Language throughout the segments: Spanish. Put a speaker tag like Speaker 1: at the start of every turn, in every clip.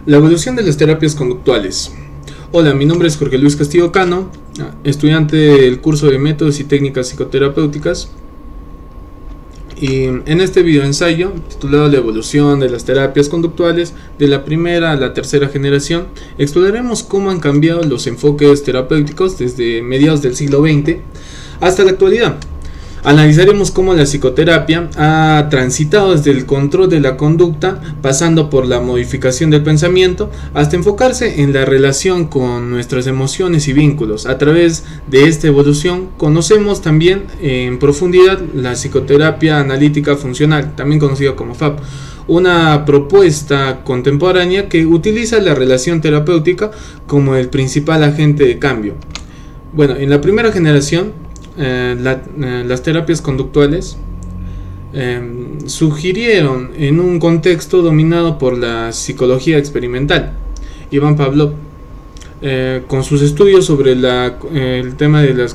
Speaker 1: La evolución de las terapias conductuales. Hola, mi nombre es Jorge Luis Castillo Cano, estudiante del curso de Métodos y Técnicas Psicoterapéuticas. Y en este video ensayo, titulado La evolución de las terapias conductuales de la primera a la tercera generación, exploraremos cómo han cambiado los enfoques terapéuticos desde mediados del siglo XX hasta la actualidad. Analizaremos cómo la psicoterapia ha transitado desde el control de la conducta, pasando por la modificación del pensamiento, hasta enfocarse en la relación con nuestras emociones y vínculos. A través de esta evolución conocemos también en profundidad la psicoterapia analítica funcional, también conocida como FAP, una propuesta contemporánea que utiliza la relación terapéutica como el principal agente de cambio. Bueno, en la primera generación, las terapias conductuales surgieron en un contexto dominado por la psicología experimental. Ivan Pavlov, con sus estudios sobre el tema del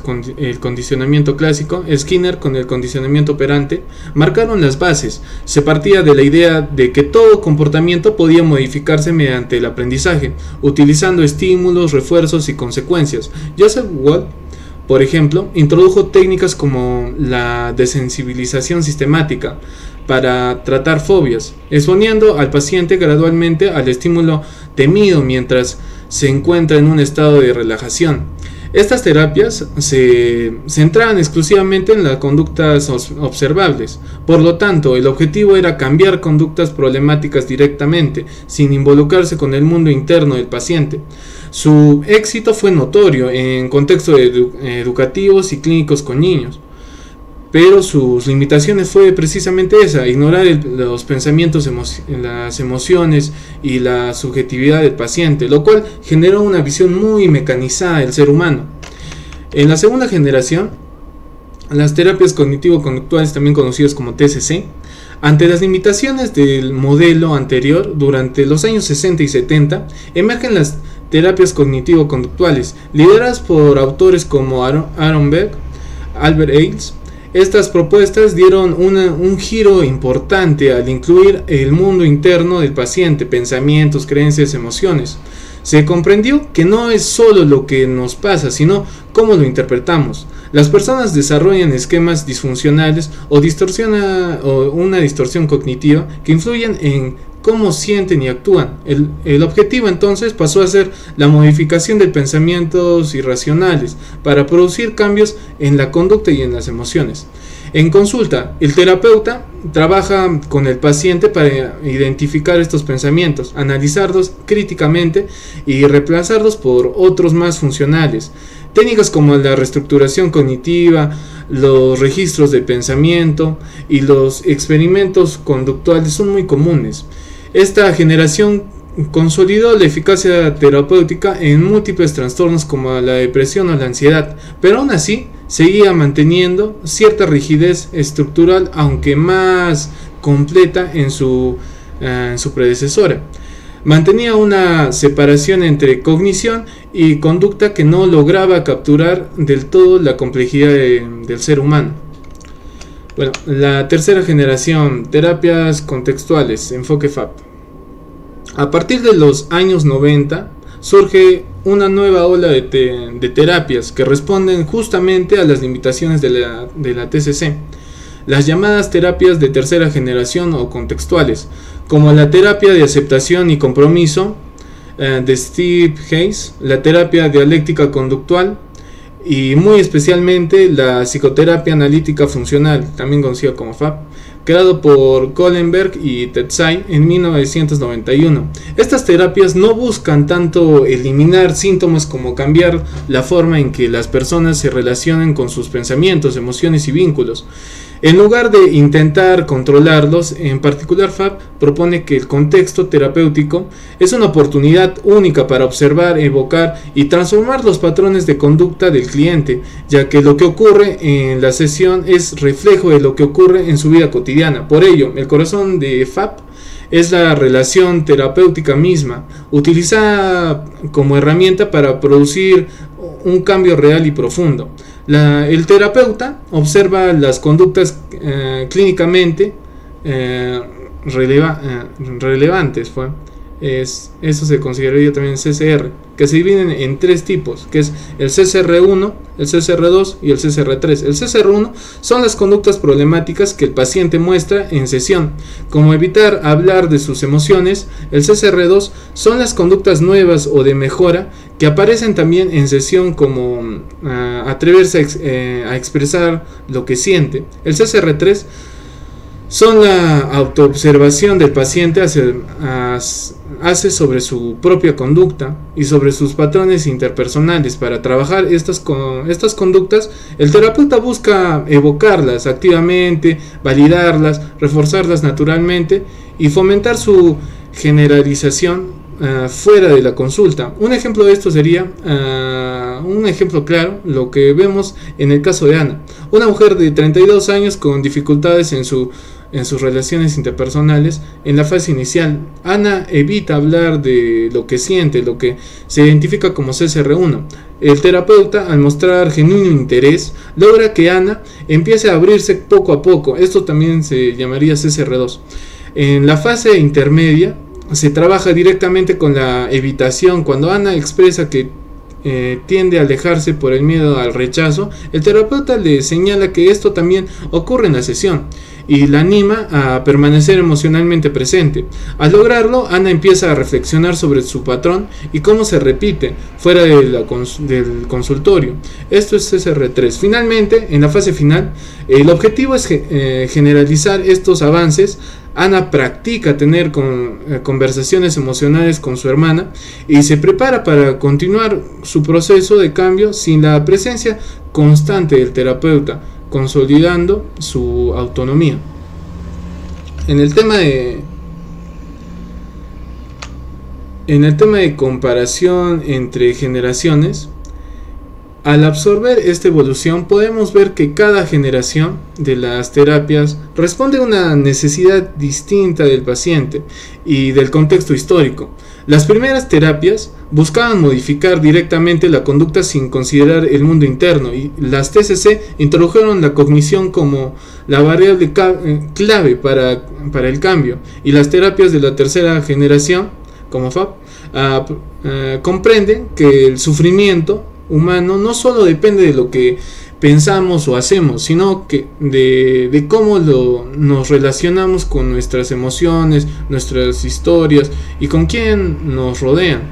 Speaker 1: condicionamiento clásico, Skinner con el condicionamiento operante, marcaron las bases. Se partía de la idea de que todo comportamiento podía modificarse mediante el aprendizaje, utilizando estímulos, refuerzos y consecuencias. Joseph Wald, por ejemplo, introdujo técnicas como la desensibilización sistemática para tratar fobias, exponiendo al paciente gradualmente al estímulo temido mientras se encuentra en un estado de relajación. Estas terapias se centraban exclusivamente en las conductas observables, por lo tanto, el objetivo era cambiar conductas problemáticas directamente, sin involucrarse con el mundo interno del paciente. Su éxito fue notorio en contextos educativos y clínicos con niños, pero sus limitaciones fue precisamente esa: ignorar los pensamientos, las emociones y la subjetividad del paciente, lo cual generó una visión muy mecanizada del ser humano. En la segunda generación, las terapias cognitivo-conductuales, también conocidas como TCC, ante las limitaciones del modelo anterior, durante los años 60 y 70, emergen las terapias cognitivo-conductuales, lideradas por autores como Aaron Beck, Albert Ellis. Estas propuestas dieron un giro importante al incluir el mundo interno del paciente, pensamientos, creencias, emociones. Se comprendió que no es solo lo que nos pasa, sino cómo lo interpretamos. Las personas desarrollan esquemas disfuncionales o una distorsión cognitiva que influyen en cómo sienten y actúan. El objetivo entonces pasó a ser la modificación de pensamientos irracionales para producir cambios en la conducta y en las emociones. En consulta, el terapeuta trabaja con el paciente para identificar estos pensamientos, analizarlos críticamente y reemplazarlos por otros más funcionales. Técnicas como la reestructuración cognitiva, los registros de pensamiento y los experimentos conductuales son muy comunes. Esta generación consolidó la eficacia terapéutica en múltiples trastornos como la depresión o la ansiedad, pero aún así seguía manteniendo cierta rigidez estructural, aunque más completa en su predecesora. Mantenía una separación entre cognición y conducta que no lograba capturar del todo la complejidad del ser humano. Bueno, la tercera generación, terapias contextuales, enfoque FAP. A partir de los años 90 surge una nueva ola de terapias que responden justamente a las limitaciones de la TCC, las llamadas terapias de tercera generación o contextuales, como la terapia de aceptación y compromiso de Steve Hayes, la terapia dialéctica conductual y muy especialmente la psicoterapia analítica funcional, también conocida como FAP, creado por Kohlenberg y Tetzai en 1991. Estas terapias no buscan tanto eliminar síntomas como cambiar la forma en que las personas se relacionan con sus pensamientos, emociones y vínculos. En lugar de intentar controlarlos, en particular FAP propone que el contexto terapéutico es una oportunidad única para observar, evocar y transformar los patrones de conducta del cliente, ya que lo que ocurre en la sesión es reflejo de lo que ocurre en su vida cotidiana. Por ello, el corazón de FAP es la relación terapéutica misma, utilizada como herramienta para producir un cambio real y profundo. El terapeuta observa las conductas clínicamente relevantes, Eso se consideraría también CCR, que se dividen en tres tipos, que es el CCR1, el CCR2 y el CCR3. El CCR1 son las conductas problemáticas que el paciente muestra en sesión, como evitar hablar de sus emociones. El CCR2 son las conductas nuevas o de mejora que aparecen también en sesión, como atreverse a expresar lo que siente. El CCR3 son la autoobservación del paciente hace sobre su propia conducta y sobre sus patrones interpersonales. Para trabajar estas conductas, el terapeuta busca evocarlas activamente, validarlas, reforzarlas naturalmente y fomentar su generalización fuera de la consulta. Un ejemplo de esto sería, un ejemplo claro, lo que vemos en el caso de Ana, una mujer de 32 años con dificultades en sus relaciones interpersonales. En la fase inicial, Ana evita hablar de lo que siente, lo que se identifica como CCR1. El terapeuta, al mostrar genuino interés, logra que Ana empiece a abrirse poco a poco. Esto también se llamaría CCR2. En la fase intermedia, se trabaja directamente con la evitación. Cuando Ana expresa que tiende a alejarse por el miedo al rechazo, el terapeuta le señala que esto también ocurre en la sesión y la anima a permanecer emocionalmente presente. Al lograrlo, Ana empieza a reflexionar sobre su patrón y cómo se repite fuera del consultorio. Esto es CCR3. Finalmente, en la fase final, el objetivo es generalizar estos avances. Ana practica tener conversaciones emocionales con su hermana y se prepara para continuar su proceso de cambio sin la presencia constante del terapeuta, consolidando su autonomía. En el tema de comparación entre generaciones, al absorber esta evolución podemos ver que cada generación de las terapias responde a una necesidad distinta del paciente y del contexto histórico. Las primeras terapias buscaban modificar directamente la conducta sin considerar el mundo interno, y las TCC introdujeron la cognición como la variable clave para el cambio, y las terapias de la tercera generación, como FAP, comprenden que el sufrimiento humano no solo depende de lo que pensamos o hacemos, sino que de cómo nos relacionamos con nuestras emociones, nuestras historias y con quién nos rodean.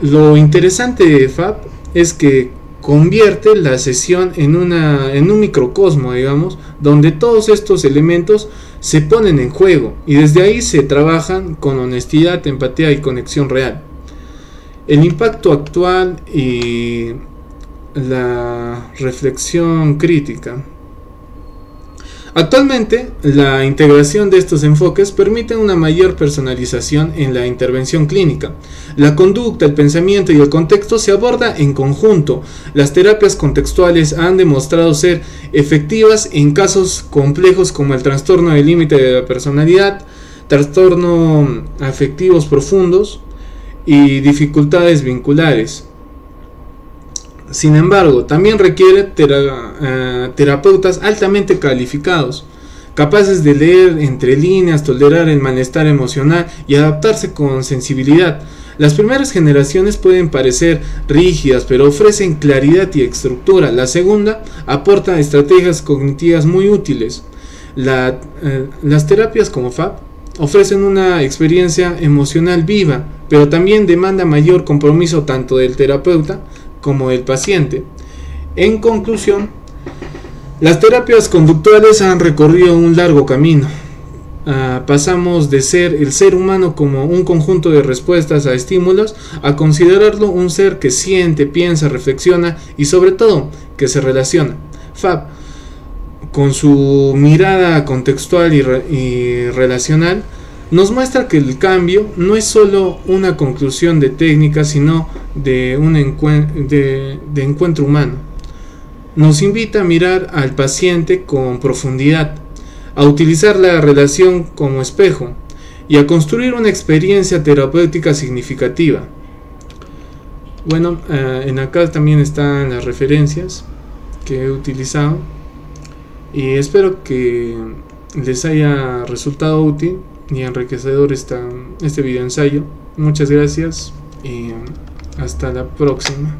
Speaker 1: Lo interesante de FAP es que convierte la sesión en un microcosmo, digamos, donde todos estos elementos se ponen en juego y desde ahí se trabajan con honestidad, empatía y conexión real. El impacto actual y la reflexión crítica. Actualmente, la integración de estos enfoques permite una mayor personalización en la intervención clínica. La conducta, el pensamiento y el contexto se abordan en conjunto. Las terapias contextuales han demostrado ser efectivas en casos complejos como el trastorno del límite de la personalidad, trastornos afectivos profundos y dificultades vinculares. Sin embargo, también requiere terapeutas altamente calificados, capaces de leer entre líneas, tolerar el malestar emocional y adaptarse con sensibilidad. Las primeras generaciones pueden parecer rígidas, pero ofrecen claridad y estructura. La segunda aporta estrategias cognitivas muy útiles. Las terapias como FAP ofrecen una experiencia emocional viva, pero también demanda mayor compromiso tanto del terapeuta como del paciente. En conclusión, las terapias conductuales han recorrido un largo camino. Pasamos de ser el ser humano como un conjunto de respuestas a estímulos a considerarlo un ser que siente, piensa, reflexiona y sobre todo que se relaciona. FAP, con su mirada contextual y relacional, nos muestra que el cambio no es solo una conclusión de técnica, sino de un encuentro humano. Nos invita a mirar al paciente con profundidad, a utilizar la relación como espejo y a construir una experiencia terapéutica significativa. Bueno, en acá también están las referencias que he utilizado y espero que les haya resultado útil y enriquecedor este video ensayo. Muchas gracias y hasta la próxima.